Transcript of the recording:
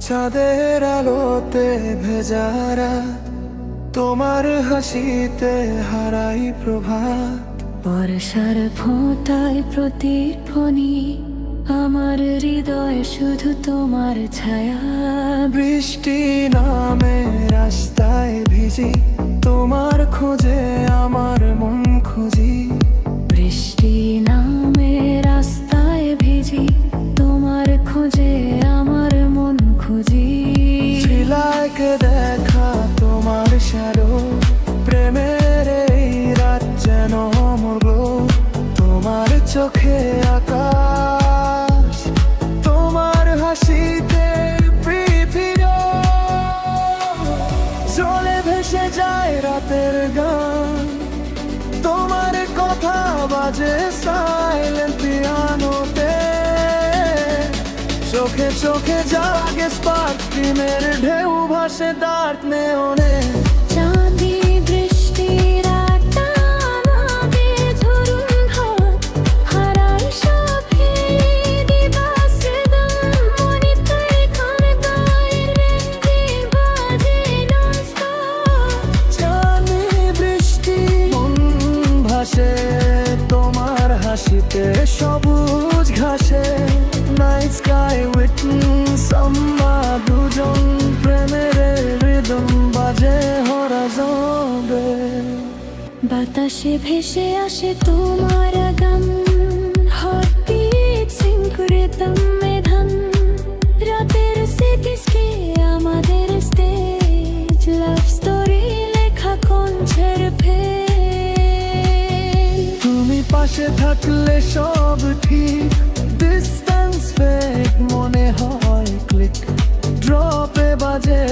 চাঁদের আলোতে ভেজা রাত, তোমার হাসিতে হারাই প্রভাত। বর্ষার ফোঁটায় প্রতিধ্বনি, আমার হৃদয় শুধু তোমার ছায়া। বৃষ্টি নামে রাস্তায় ভিজি, তোমার খোঁজে আমার মন খুঁজি। বৃষ্টি নামে রাস্তায় ভিজি, তোমার খোঁজে আমার মন খুঁজি। ঝিলাকে দেখা তোমার শ্যালো, প্রেমের এই রাত যেন অমর গ্লো। তোমার চোখে আকাশ, তোমার হাসিতে পৃথিবী। জলে ভেসে যায় রাতের গান, তোমার কথা বাজে সাইলেন্ট পিয়ানোতে। চোখে চোখে জাগে স্পার্ক, প্রেমের ঢেউ ভাসে ডার্ক নেওনে। চাঁদি বৃষ্টির একটা আমাদের ধরুন হাত, হারাই সবে দিবাস হৃদয়। মনিতে খানে গায়ের রেঞ্জে বাজে ননস্টপ। জানি বৃষ্টি মন ভাসে তোমার হাসিতে, সবুজ ঘাসে নাইট স্কাই উইটনেস। আমরা দুজন প্রেমের রিদম বাজে হরাজনে। বাতাসে ভেসে আসে তোমার গান, হার্টবিট সিঙ্ক রিদমে ধান। রাতের সিটিস্কে আমাদের স্টেজ, লাভ স্টোরি লেখা কণ্ঠের ফেল। তুমি পাশে থাকলে সব ঠিক, ডিস্টেন্স ফেক মনে হয় ক্লিক। ড্রপে বাজে